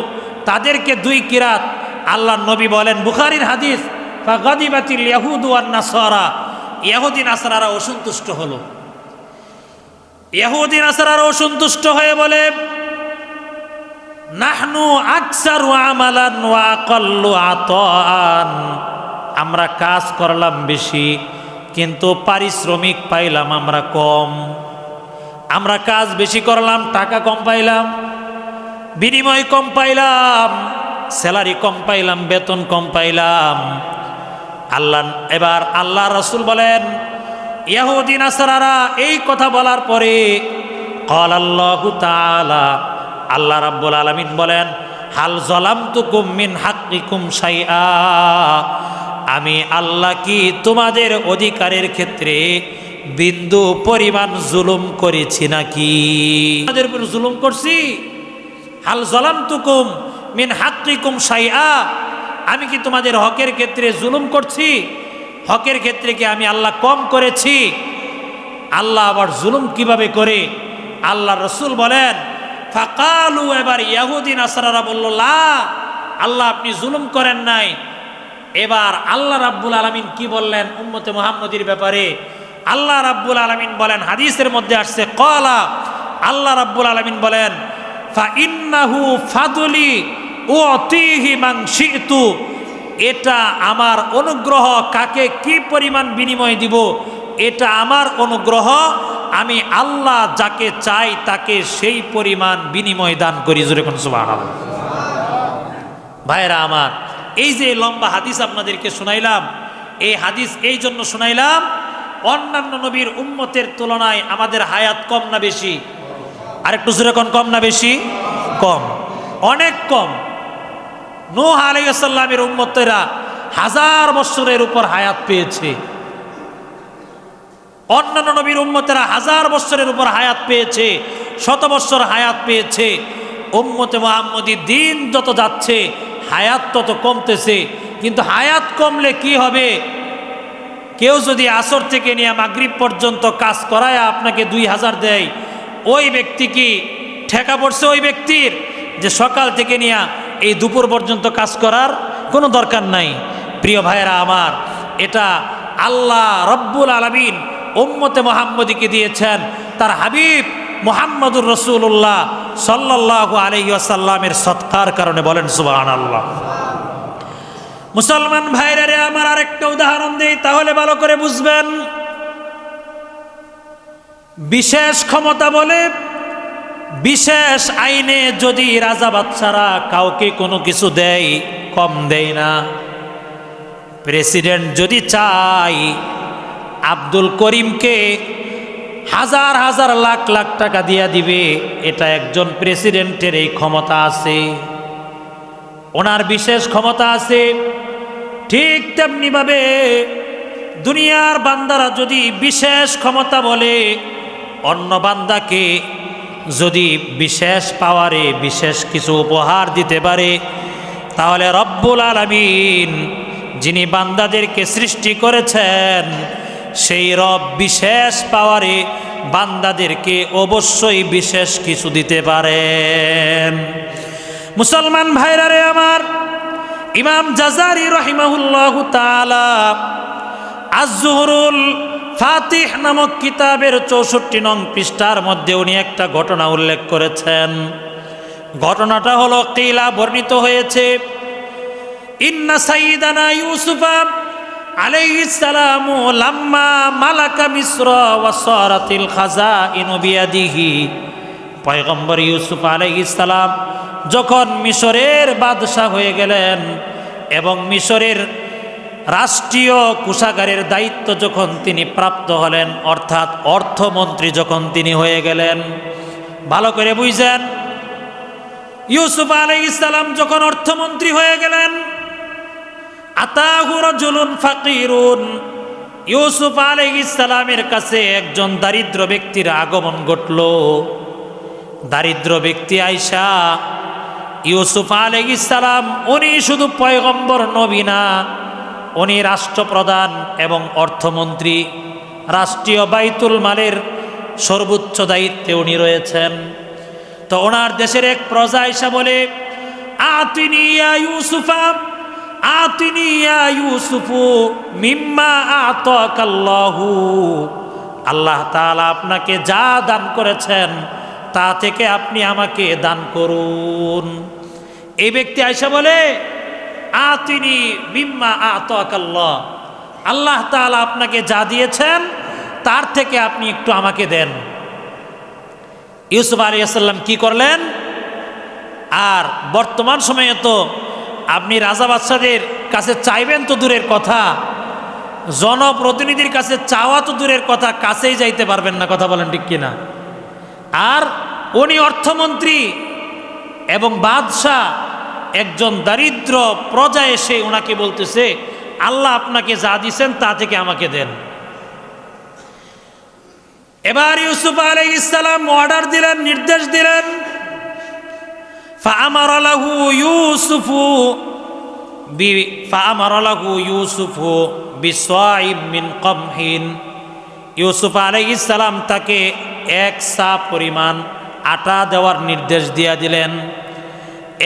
A: তাদেরকে 2 কিরাত। আল্লাহ নবী বলেন, বুখারীর হাদিস, ফাগাদিবাতিল ইয়াহুদু ওয়ান নাসারা, ইহুদি নাসারারা অসন্তুষ্ট হলো। ইহুদি নাসারারা অসন্তুষ্ট হয়ে বলে, নাহনু আকসারু আমালান ওয়া আকাল্লু আতাআন, আমরা কাজ করলাম বেশি কিন্তু পারিশ্রমিক পাইলাম আমরা কম। আমরা কাজ বেশি করলাম, টাকা কম পাইলাম, বিনিময় কম পাইলাম, স্যালারি কম পাইলাম, বেতন কম পাইলাম। এবার আল্লাহ রাসূল বলেন, ইহুদি নাসারারা এই কথা বলার পরে ক্বাল আল্লাহু তাআলা, আল্লাহ রাব্বুল আলামিন বলেন, হাল যালামতুকুম মিন হাক্কিকুম শাইআ, আমি আল্লাহ কি তোমাদের অধিকারের ক্ষেত্রে বিন্দু পরিমাণ জুলুম করেছি নাকি? তোমাদের উপর জুলুম করছি? হাল যালামতুকুম মিন হাক্কিকুম শাইআ, আমি কি তোমাদের হকের ক্ষেত্রে জুলুম করছি? হকের ক্ষেত্রে কি আমি আল্লাহ কম করেছি? আল্লাহ আবার জুলুম কিভাবে করে? আল্লাহ রসুল বলেন, ফাকালু, এবার ইহুদি নাসারারা বলল, লা, আল্লাহ আপনি জুলুম করেন নাই। এবার আল্লাহ রাব্বুল আলামিন কি বললেন উম্মতে মুহাম্মদীর ব্যাপারে? আল্লাহ রাব্বুল আলামিন বলেন, হাদিসের মধ্যে আসছে, ক্বালা, আল্লাহ রাব্বুল আলামিন বলেন, ফা ইন্নাহু ফাদলি উতিহি মান শি'তু, এটা আমার অনুগ্রহ, কাকে কি পরিমাণ বিনিময় দিব এটা আমার অনুগ্রহ, আমি আল্লাহ যাকে চাই তাকে সেই পরিমাণ বিনিময় দান করি। জোরে কোন সুবহানাল্লাহ। ভাইরা আমার, এই যে লম্বা হাদিস আপনাদেরকে শোনাইলাম, এই হাদিস এই জন্য শোনাইলাম, অন্যান্য নবীর উম্মতের তুলনায় আমাদের হায়াত কম না বেশি? আরেকটু জোরে কোন, কম না বেশি? কম, অনেক কম। নূহ আলাইহিস সালামের উম্মতেরা 1000 বছরের উপর হায়াত পেয়েছে, অন্যান্য নবীর উম্মতেরা 1000 বছরের উপর হায়াত পেয়েছে, 100 বছর হায়াত পেয়েছে। উম্মতে মুহাম্মদী দিন যত যাচ্ছে হায়াত তত কমতেছে। কিন্তু হায়াত কমলে কি হবে? কেউ যদি আসর থেকে নিয়ে মাগরিব পর্যন্ত কাজ করায় আপনাকে 2000 দেয়, ওই ব্যক্তি কি ঠেকা পড়ছে ওই ব্যক্তির যে সকাল থেকে নিয়ে এই দুপুর পর্যন্ত কাজ করার কোনো দরকার নাই? প্রিয় ভাইয়েরা আমার, এটা আল্লাহ রব্বুল আলামিন উম্মতে মুহাম্মদীকে দিয়েছেন তার হাবিব মুহাম্মদুর রাসূলুল্লাহ সাল্লাল্লাহু আলাইহি ওয়াসাল্লামের সৎকার কারণে। বলেন সুবহানাল্লাহ। মুসলমান ভাইরা রে আমার, আরেকটা উদাহরণ দিই তাহলে ভালো করে বুঝবেন। বিশেষ ক্ষমতা বলে বিশেষ আইনে যদি রাজা বাদশারা কাউকে কোনো কিছু দেয়, কম দেয় না। প্রেসিডেন্ট যদি চায় আব্দুল করিমকে 1000 লাখ লাখ টাকা দিয়া দিবে, এটা একজন প্রেসিডেন্টের এই ক্ষমতা আছে, ওনার বিশেষ ক্ষমতা আছে। ঠিক তেমনিভাবে দুনিয়ার বান্দারা যদি বিশেষ ক্ষমতা বলে অন্য বান্দাকে যদি বিশেষ পাওয়ারে বিশেষ কিছু উপহার দিতে পারে, তাহলে রব্বুল আলামিন যিনি বান্দাদেরকে সৃষ্টি করেছেন সেই রব বিশেষ পাওয়ারে বান্দাদেরকে অবশ্যই বিশেষ কিছু দিতে পারেন। মুসলমান ভাইরা রে আমার, ইমাম জাজারি রাহিমাহুল্লাহু তাআলা আজ-জুহরুল ফাতিহ নামক কিতাবের 64 নং পৃষ্ঠার মধ্যে উনি একটা ঘটনা উল্লেখ করেছেন। ঘটনাটা হলো, কিলা বর্ণিত হয়েছে, ইন্না সাইয়্যিদানা ইউসুফা আলাইহিস সালামু লাম্মা মালাকা মিসর ওয়া সারাতিল খাজাইনু বিয়াদিহি। পয়গম্বর ইউসুফ আলাইহিস সালাম যখন মিশরের বাদশা হয়ে গেলেন এবং মিশরের রাষ্ট্রীয় কোষাগারের দায়িত্ব যখন তিনি প্রাপ্ত হলেন, অর্থাৎ অর্থমন্ত্রী যখন তিনি হয়ে গেলেন, ভালো করে বুঝেন, ইউসুফ আলাইহিস সালাম যখন অর্থমন্ত্রী হয়ে গেলেন, আতাহু রাজুলুন ফাকিরুন, ইউসুফ আলাইহিস সালামের কাছে একজন দারিদ্র ব্যক্তির আগমন ঘটল। দারিদ্র ব্যক্তি আইসা ইউসুফ আলাইহিস সালাম, উনি শুধু পয়গম্বর নবী না, উনি রাষ্ট্রপ্রধান এবং অর্থমন্ত্রী, রাষ্ট্রীয় বাইতুল মালের সর্বোচ্চ দায়িত্বে উনি রয়েছেন। তো ওনার দেশের এক প্রজা আইসা বলে, আতিনি ইয়া ইউসুফা, আতিনি ইয়া ইউসুফু মিম্মা আতাকাল্লাহু, আল্লাহ তাআলা আপনাকে যা দান করেছেন তা থেকে আপনি আমাকে দান করুন। এই ব্যক্তি আইসা বলে, আতিনি মিম্মা আতাকাল্লাহ, আল্লাহ তাআলা আপনাকে যা দিয়েছেন তার থেকে আপনি একটু আমাকে দেন। ইউসুফ আলাইহিস সালাম কি করলেন? আর বর্তমান সময়ে তো আপনি রাজা বাদশাদের কাছে চাইবেন তো দূরের কথা, জনপ্রতিনিধির কাছে চাওয়া তো দূরের কথা, কাছেই যাইতে পারবেন না। কথা বলেন ঠিক কিনা? আর উনি অর্থমন্ত্রী এবং বাদশাহ, একজন দারিদ্র প্রজা এসে ওনাকে বলতেছে, আল্লাহ আপনাকে যা দিয়েছেন তা থেকে আমাকে দেন। এবার ইউসুফ আলাইহিস সালাম অর্ডার দিলেন, নির্দেশ দিলেন, ফাআমারা লাহু ইউসুফু বিসাইব মিন কমহিন, ইউসুফ আলাইহিস সালাম তাকে 1 সা পরিমাণ আটা দেওয়ার নির্দেশ দিয়ে দিলেন।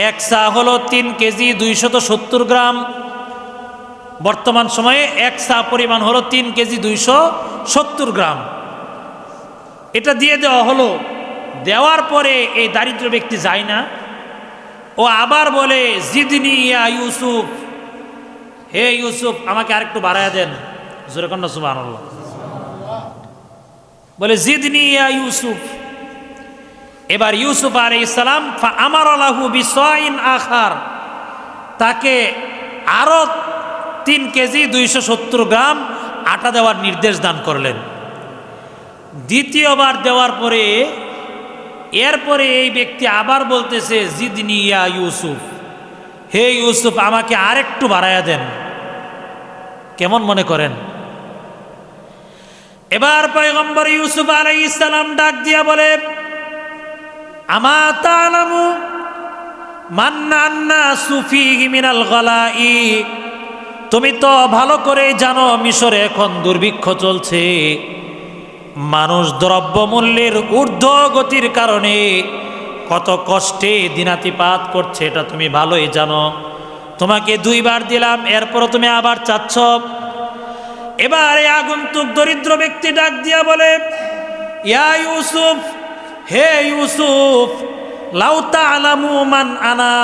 A: 1 সা হলো 3 কেজি 270 গ্রাম। বর্তমান সময়ে 1 সা পরিমাণ হলো 3 কেজি 270 গ্রাম। এটা দিয়ে দেওয়া হলো। দেওয়ার পরে এই দারিদ্র ব্যক্তি যায় না, ও আবার বলে, জিদনি ইয়া ইউসুফ, হে ইউসুফ আমাকে আরেকটু বাড়ায়া দেন, জোরে কন্যা সুবহানাল্লাহ। বলে জিদনি ইয়া ইউসুফ। এবার ইউসুফ আলাইহিস সালাম ফাআমারা লাহু বিসাইন আখার, তাকে আরো 3 কেজি 270 গ্রাম আটা দেওয়ার নির্দেশ দান করলেন। দ্বিতীয়বার দেওয়ার পরে এরপরে এই ব্যক্তি আবার বলতেছে জিদনি ইয়া ইউসুফ, হে ইউসুফ আমাকে আরেকটু বাড়ায়া দেন। কেমন মনে করেন? এবার পয়গম্বর ইউসুফ আলাইহিস সালাম ডাক দিয়া বলে, আমা তা'লামু মান্না আন্নাসু ফীহি মিনাল গলাই, তুমি তো ভালো করে জানো মিশরে এখন দুর্ভিক্ষ চলছে, মানুষ দ্রব্য মূল্যের ঊর্ধ্বগতির কারণে কত কষ্টে দিনাতিপাত করছে, এটা তুমি ভালোই জানো। তোমাকে 2 বার দিলাম, এরপরও তুমি আবার চাচ্ছ। এবার এই আগন্তুক দরিদ্র ব্যক্তি ডাক দিয়া বলে, ইয়া ইউসুফ, হে ইউসুফ, লাউ তা'লামু মান আনা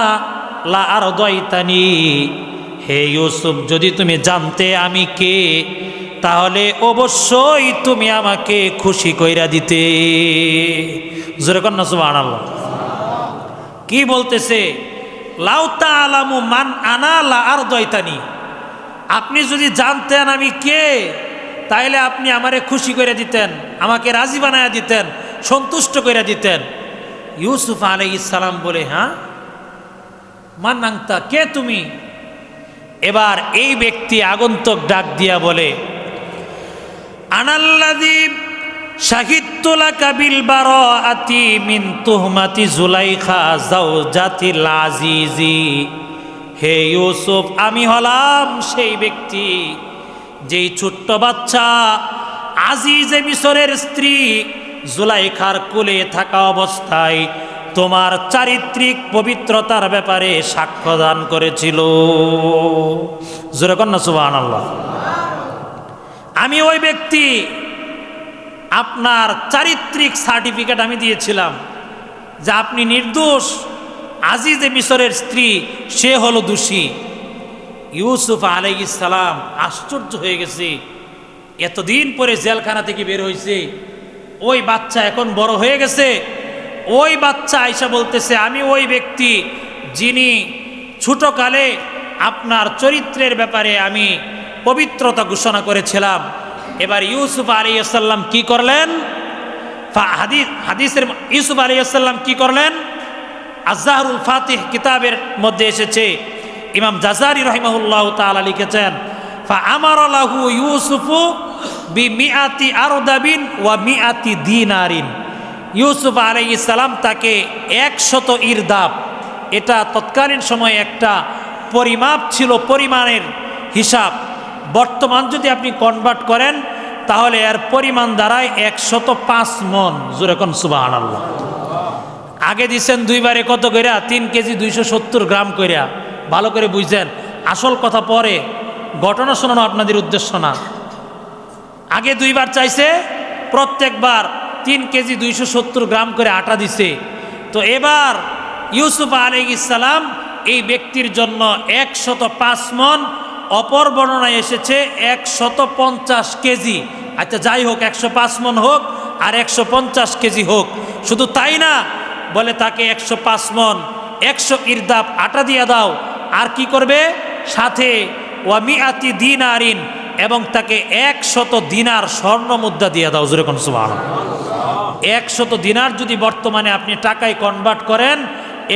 A: লা আরদাইতানি, হে ইউসুফ যদি তুমি জানতে আমি কে, তাহলে অবশ্যই তুমি আমাকে খুশি কইরা দিতে। জোরে কন্যা সুবহানাল্লাহ। কি বলতেছে? লাউ তা'লামু মান আনা লা আরদাইতানি, আপনি যদি জানতেন আমি কে, তাইলে আপনি আমারে খুশি করে দিতেন, আমাকে রাজি বানায়া দিতেন, সন্তুষ্ট করে দিতেন। ইউসুফ আলাইহিস সালাম বলে, হ্যাঁ মান আনতা, কে তুমি? এবার এই ব্যক্তি আগন্তুক ডাক দিয়া বলে, আনাল্লাযী শাহিদতু লাকা বিল বারাআতি মিন তুহমাতি জুলাইখা যাওজাতিল আজিজি, হে ইউসুফ আমি হলাম সেই ব্যক্তি যেই ছোট্ট বাচ্চা আজিজে মিশরের স্ত্রী জুলাইখার কোলে থাকা অবস্থায় তোমার চারিত্রিক পবিত্রতার ব্যাপারে সাক্ষ্য দান করেছিল। জোরে কন্যা সুবহানাল্লাহ। আমি ওই ব্যক্তি, আপনার চারিত্রিক সার্টিফিকেট আমি দিয়েছিলাম যে আপনি নির্দোষ, আজিজে মিশরের স্ত্রী সে হলো দোষী। ইউসুফ আলাইহিস সালাম আশ্চর্য হয়ে গেছে, এতদিন পরে জেলখানা থেকে বের হয়েছে, ওই বাচ্চা এখন বড় হয়ে গেছে, ওই বাচ্চা আইসা বলতেছে আমি ওই ব্যক্তি যিনি ছোটকালে আপনার চরিত্রের ব্যাপারে আমি পবিত্রতা ঘোষণা করেছিলাম। এবার ইউসুফ আলাইহিস সালাম কি করলেন? হাদিসের ইউসুফ আলাইহিস সালাম কি করলেন? আয-যাহরুল ফাতিহ কিতাবের মধ্যে এসেছে, ইমাম জাযারি রাহিমাহুল্লাহ তাআলা লিখেছেন, ফাআমারা লাহু ইউসুফু বিমিআতি আরদাবিন ওয়া মিআতি দিনারিন, ইউসুফ আলাইহিস সালাম তাকে 100 ইরদাব, এটা তৎকালীন সময়ে একটা পরিমাপ ছিল, পরিমাণের হিসাব। বর্তমান যদি আপনি কনভার্ট করেন তাহলে এর পরিমাণ দাঁড়ায় 105 মন। জোরে কোন সুবহানাল্লাহ। আগে দিচ্ছেন 2 বারে কত কইরা? 3 কেজি 270 গ্রাম কইরা। ভালো করে বুঝছেন, আসল কথা পরে, ঘটনা শোনানো আপনাদের উদ্দেশ্য না। আগে 2 বার চাইছে, প্রত্যেকবার 3 কেজি 270 গ্রাম করে আটা দিছে। তো এবার ইউসুফ আলাইহিস সালাম এই ব্যক্তির জন্য 105 মন, অপর বর্ণনায় এসেছে 150 কেজি। আচ্ছা যাই হোক, 105 মন হোক আর 150 কেজি হোক, শুধু তাই না, বলে তাকে 105 মন 100 ইরদাব আটা দিয়ে দাও, আর কি করবে সাথে ওয়া মিআতি দিনারিন, এবং তাকে 100 দিনার স্বর্ণ মুদ্রা দিয়ে দাও। জোরে কোন সুবহানাল্লাহ। 100 দিনার যদি বর্তমানে আপনি টাকায় কনভার্ট করেন,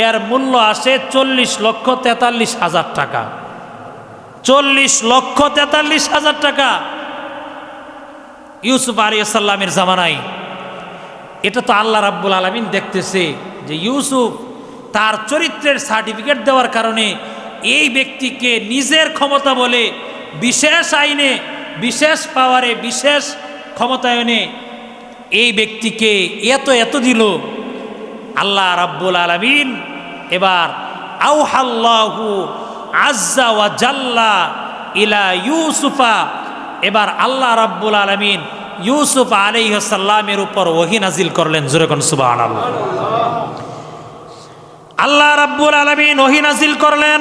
A: এর মূল্য আসে 40,43,000 টাকা। 40,43,000 টাকা ইউসুফ আলাইহিস সালামের জামানায়। এটা তো আল্লাহ রাব্বুল আলামিন দেখতেছে যে ইউসুফ তার চরিত্রের সার্টিফিকেট দেওয়ার কারণে এই ব্যক্তিকে নিজের ক্ষমতা বলে, বিশেষ আইনে, বিশেষ পাওয়ারে, বিশেষ ক্ষমতায়নে এই ব্যক্তিকে এত দিল আল্লাহ রাব্বুল আলামিন। এবার আওহাল্লাহু আজ্জা ওয়া জাল্লা ইলা ইউসুফা, এবার আল্লাহ রাব্বুল আলামিন ইউসুফ আলাইহিস সালামের উপর ওহী নাজিল করলেন। জোরে কোন সুবহানাল্লাহ। আল্লাহ রাব্বুল আলামিন ওহী নাজিল করলেন,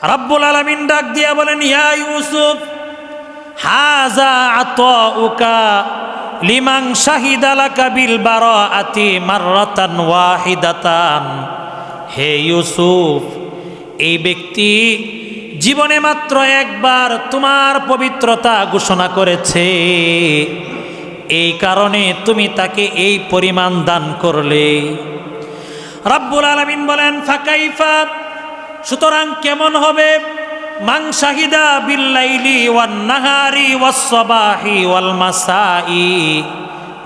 A: রব্বুল আলামিন ডাক দিয়া বলেন, ইয়া ইউসুফ হাযা আতাউকা লিমান শাহিদা লাকা বিল বারাআতি মাররাতান ওয়াহিদাতান। হে ইউসুফ, এই ব্যক্তি জীবনে মাত্র একবার তোমার পবিত্রতা ঘোষণা করেছে, এই কারণে তুমি তাকে এই পরিমাণ দান করলে। রব্বুল আলামিন বলেন, ফাকাইফা, সুতরাং কেমন হবে, মান শাহিদা বিল্লাইলি ওয়ান নাহারি ওয়াস সাবাহি ওয়াল মাসাই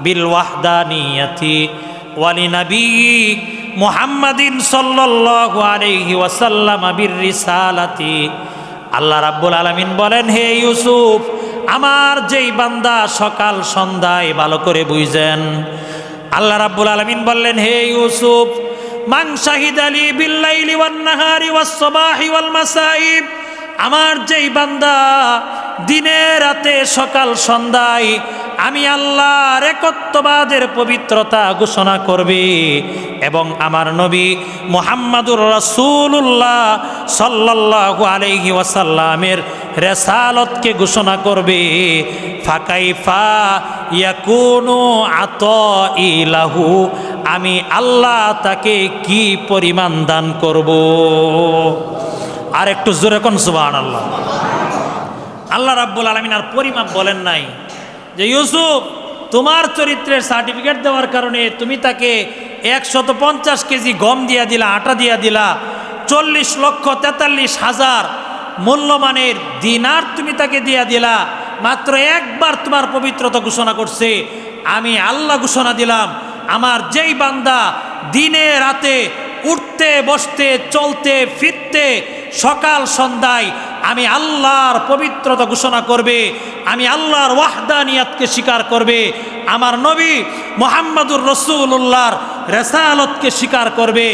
A: বিল ওয়াহদানিয়াতি ওয়ালি নবী মুহাম্মাদিন সাল্লাল্লাহু আলাইহি ওয়াসাল্লাম বির রিসালাতি। আল্লাহ রাব্বুল আলামিন বলেন, হে ইউসুফ, আমার যেই বান্দা সকাল সন্ধ্যায়, ভালো করে বুঝেন, আল্লাহ রাব্বুল আলামিন বললেন, হে ইউসুফ, মান শাহিদালি বিল্লাইলি ওয়ান নাহারি ওয়াস সাবাহি ওয়াল মাসাই, আমার যেই বান্দা দিনে রাতে সকাল সন্ধ্যায় আমি আল্লাহর একত্ববাদের পবিত্রতা ঘোষণা করবে এবং আমার নবী মুহাম্মাদুর রাসূলুল্লাহ সাল্লাল্লাহু আলাইহি ওয়াসাল্লামের রিসালাতকে ঘোষণা করবে, ফাকাইফা ইয়াকুনু আতাই লাহু, আমি আল্লাহ তাকে কি পরিমাণ দান করব। আর একটু জোরে কোন সুবহানাল্লাহ। আল্লাহ রাব্বুল আলামিন আর পরিমাপ বলেন নাই যে ইউসুফ, তোমার চরিত্রের সার্টিফিকেট দেওয়ার কারণে তুমি তাকে 150 কেজি গম দিয়া দিলা, আটা দিয়া দিলা, 40,43,000 মূল্যমানের দিনার তুমি তাকে দিয়া দিলা, মাত্র একবার তোমার পবিত্রতা ঘোষণা করছে। আমি আল্লাহ ঘোষণা দিলাম, আমার যেই বান্দা দিনে রাতে উঠতে বসতে চলতে ফিরতে সকাল সন্ধ্যায় আমি আল্লাহর পবিত্রতা ঘোষণা করবে, আমি আল্লাহর ওয়াহদানিয়াতকে স্বীকার করবে, আমার নবী মুহাম্মাদুর রাসূলুল্লাহর রিসালাতকে স্বীকার করবে,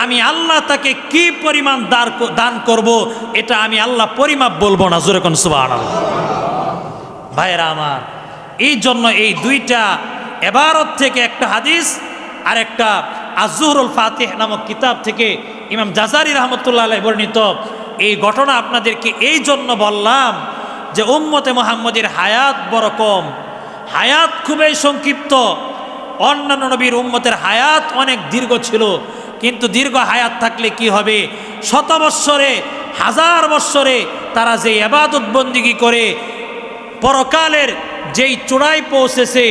A: আমি আল্লাহ তাকে কি পরিমাণ দান করব, এটা আমি আল্লাহ পরিমাপ বলবো না। জোরে কোন সুবহানাল্লাহ। ভাইরা আমার, এই জন্য এই দুইটা ইবারত থেকে একটা হাদিস আর একটা আজ-জুহরুল ফাতিহ নামক কিতাব থেকে ইমাম জাজারি রহমতুল্লাহ আলাইহি বর্ণিত এই ঘটনা আপনাদেরকে এই জন্য বললাম যে উম্মতে মুহাম্মদের হায়াত বড় কম, হায়াত খুবই সংক্ষিপ্ত। অন্যান্য নবীর উম্মতের হায়াত অনেক দীর্ঘ ছিল, কিন্তু দীর্ঘ হায়াত থাকলে কি হবে, শত বৎসরে হাজার বৎসরে তারা যে ইবাদত বন্দিগি করে পরকালের যেই চূড়ায় পৌঁছেছে,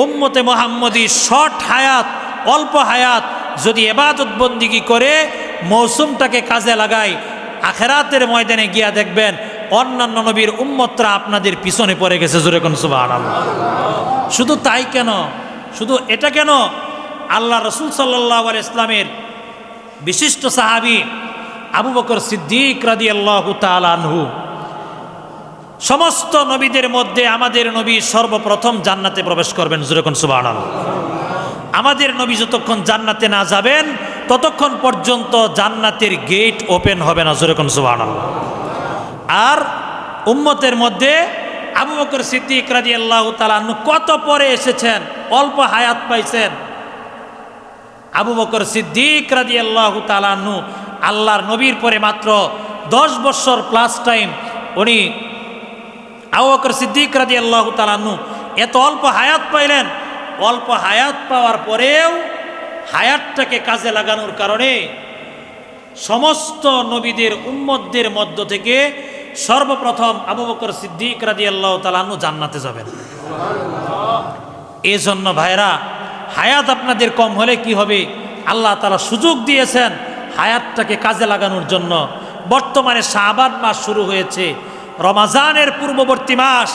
A: উম্মতে মুহাম্মদী শর্ট হায়াত, অল্প হায়াত যদি ইবাদত বন্দিগি করে মৌসুমটাকে কাজে লাগায়, আখেরাতের ময়দানে গিয়া দেখবেন অন্যান্য নবীর উম্মতরা আপনাদের পিছনে পড়ে গেছে। জোরে কোন সুবহানাল্লাহ। শুধু তাই কেন, শুধু এটা কেন, আল্লাহ রাসূল সাল্লাল্লাহু আলাইহি ইসলামের বিশিষ্ট সাহাবী আবু বকর সিদ্দিক রাদিয়াল্লাহু তাআলা আনহু, সমস্ত নবীদের মধ্যে আমাদের নবী সর্বপ্রথম জান্নাতে প্রবেশ করবেন। জোরে কোন সুবহানাল্লাহ। আমাদের নবী যতক্ষণ জান্নাতে না যাবেন ততক্ষণ পর্যন্ত জান্নাতের গেট ওপেন হবে না। জোরে কোন সুবহানাল্লাহ। আর উম্মতের মধ্যে আবু বকর সিদ্দিক রাদিয়াল্লাহু তাআলা আনহু কত পরে এসেছেন, অল্প হায়াত পাইছেন। আবু বকর সিদ্দিক রাদিয়াল্লাহু তাআলা আনহু আল্লাহর নবীর পরে মাত্র 10 বছর প্লাস টাইম উনি আবু বকর সিদ্দিক রাদিয়াল্লাহু তাআলা আনহু এত অল্প হায়াত পাইলেন। অল্প হায়াত পাওয়ার পরেও হায়াতটাকে কাজে লাগানোর কারণে সমস্ত নবীদের উম্মতদের মধ্য থেকে সর্বপ্রথম আবু বকর সিদ্দিক রাদিয়াল্লাহু তাআলা আনহু জান্নাতে যাবেন। এই জন্য ভাইরা, হায়াত আপনাদের কম হলে কি হবে, আল্লাহ তাআলা সুযোগ দিয়েছেন হায়াতটাকে কাজে লাগানোর জন্য। বর্তমানে শাবান মাস শুরু হয়েছে, রমাজানের পূর্ববর্তী মাস।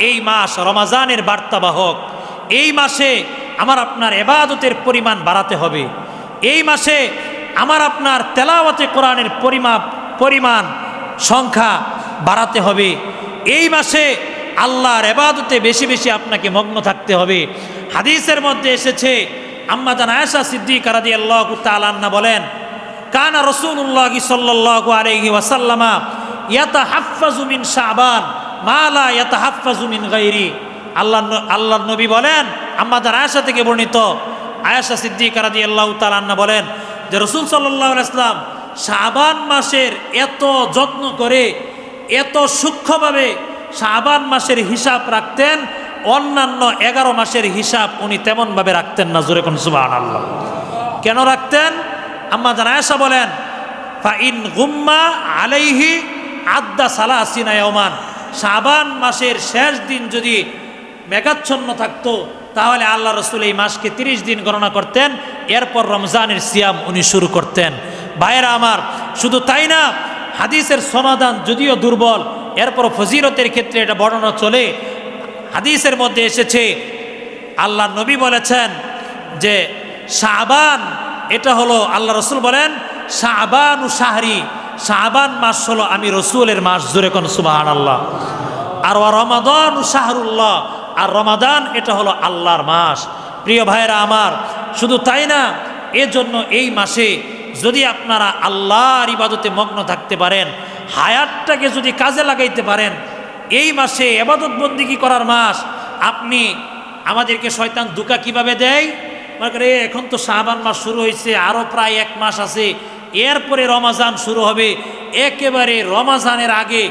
A: এই মাস রমাজানের বার্তাবাহক। এই মাসে আমার আপনার ইবাদতের পরিমাণ বাড়াতে হবে। এই মাসে আমার আপনার তেলাওয়াতে কোরআনের পরিমাণ সংখ্যা বাড়াতে হবে। এই মাসে আল্লাহর ইবাদতে বেশি বেশি আপনাকে মগ্ন থাকতে হবে। হাদিসের মধ্যে এসেছে, আম্মা জান আয়েশা সিদ্দিকা রাদিয়াল্লাহু তাআলা আনহা বলেন, কানা রাসূলুল্লাহ সাল্লাল্লাহু আলাইহি ওয়াসাল্লামা ইয়াতাহাফফাজু মিন শাবান মা লা ইয়াতাহাফফাজু মিন গায়রি। আল্লাহর নবী বলেন, আম্মা জান আয়েশা থেকে বর্ণিত, আয়েশা সিদ্দিকা রাদিয়াল্লাহু তাআলা আনহা বলেন যে রাসূল সাল্লাল্লাহু আলাইহি ওয়াসাল্লাম শাবান মাসের এত যত্ন করে, এত সূক্ষ্মভাবে শাবান মাসের হিসাব রাখতেন, অন্যান্য 11 মাসের হিসাব উনি তেমনভাবে রাখতেন না। জোরে কোন সুবহানাল্লাহ। কেন রাখতেন? আম্মা জান আয়েশা বলেন, ফাইন গুম্মা আলাইহি আদ্দা সালাসিনা ইয়াওমান, শাবান মাসের শেষ দিন যদি মেঘাচ্ছন্ন থাকতো তাহলে আল্লাহ রসুল এই মাসকে 30 দিন গণনা করতেন, এরপর রমজানের সিয়াম উনি শুরু করতেন। ভাইয়েরা আমার, শুধু তাই না, হাদিসের সমাধান যদিও দুর্বল, এরপর ফজিলতের ক্ষেত্রে এটা বর্ণনা চলে। হাদিসের মধ্যে এসেছে আল্লাহ নবী বলেছেন যে শাবান, এটা হলো আল্লাহ রসুল বলেন শাবানু শাহরি, শাবান মাস হলো আমি রসুলের মাস। জোরে কোন সুবহানাল্লাহ। আর রমাদানু শাহরুল্লাহ, আর রমাদান এটা হলো আল্লাহর মাস। প্রিয় ভাইয়েরা আমার, শুধু তাই না, এজন্য এই মাসে যদি আপনারা আল্লাহর ইবাদতে মগ্ন থাকতে পারেন, হায়াতটাকে যদি কাজে লাগাইতে পারেন, এই মাসে ইবাদত বন্দিগি করার মাস। আপনি আমাদেরকে শয়তান ধোঁকা কিভাবে দেয়, মনে করে এখন তো শাবান মাস শুরু হয়েছে, আরও প্রায় 1 মাস আছে, এরপরে রমাজান শুরু হবে। একেবারে রমাজানের আগে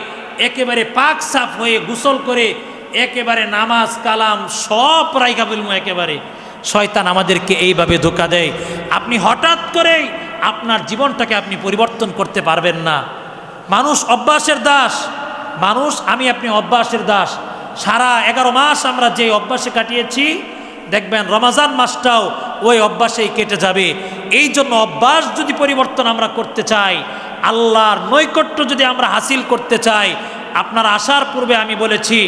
A: একেবারে পাক সাফ হয়ে গোসল করে একেবারে নামাজ কালাম সব রাইখা বলবো একেবারে। শয়তান আমাদেরকে এইভাবে ধোঁকা দেয়। আপনি হঠাৎ করেই আপনার জীবনটাকে আপনি পরিবর্তন করতে পারবেন না। মানুষ অভ্যাসের দাস, মানুষ আমি আপনি অভ্যাসের দাস। সারা 11 মাস আমরা যে অভ্যাসে কাটিয়েছি, দেখবেন রমাজান মাসটাও ওই অভ্যাসেই কেটে যাবে। এই জন্য অভ্যাস যদি পরিবর্তন আমরা করতে চাই, আল্লাহর নৈকট্য যদি আমরা হাসিল করতে চাই, আপনার আসার পূর্বে আমি বলেছি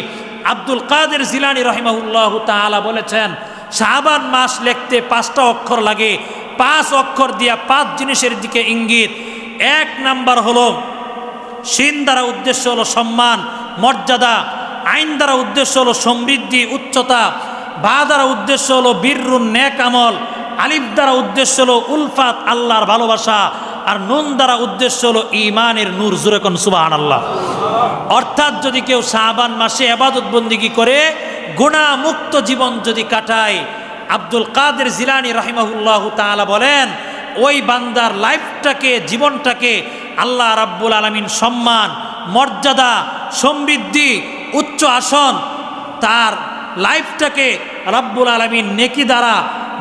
A: আব্দুল কাদের জিলানী রহিমাহুল্লাহ তাআলা বলেছেন শাবান মাস লিখতে 5টা অক্ষর লাগে। 5 অক্ষর দিয়া 5 জিনিসের দিকে ইঙ্গিত। 1 নাম্বার হলো শিন দ্বারা উদ্দেশ্য হলো সম্মান মর্যাদা, আইন দ্বারা উদ্দেশ্য হলো সমৃদ্ধি উচ্চতা, বা দ্বারা উদ্দেশ্য হলো বীররুন নেক আমল, আলিফ দ্বারা উদ্দেশ্য হলো উলফাত আল্লাহর ভালোবাসা, আর নুন দ্বারা উদ্দেশ্য হলো ঈমানের নূর। জোরে কোন সুবহানাল্লাহ। অর্থাৎ যদি কেউ শাবান মাসে ইবাদত বন্দিগি করে গুনাহ মুক্ত জীবন যদি কাটায়, আব্দুল কাদের জিলানী রাহিমাহুল্লাহ তাআলা বলেন ওই বান্দার লাইফটাকে, জীবনটাকে আল্লাহ রাব্বুল আলামিন সম্মান মর্যাদা সমৃদ্ধি উচ্চ আসন, তার লাইফটাকে রাব্বুল আলামিন নেকি দ্বারা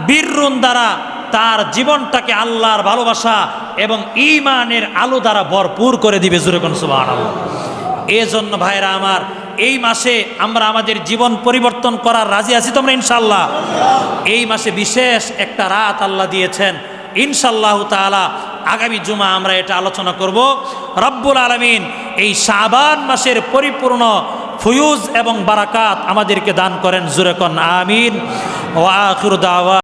A: বীররুন দ্বারা তার জীবনটাকে আল্লাহর ভালোবাসা এবং ঈমানের আলো দ্বারা ভরপুর করে দিবে। জোরে কোন সুবহানাল্লাহ। এজন্য ভাইরা আমার, এই মাসে আমরা আমাদের জীবন পরিবর্তন করার রাজি আছি তোমরা ইনশাআল্লাহ। এই মাসে বিশেষ একটা রাত আল্লাহ দিয়েছেন, ইনশাআল্লাহ তাআলা আগামী জুমা আমরা এটা আলোচনা করব। রব্বুল আলামিন এই শাবান মাসের পরিপূর্ণ ফুয়ুজ এবং বারাকাত আমাদেরকে দান করেন। জোরে কোন আমিন। ওয়া আখিরু দাওয়া।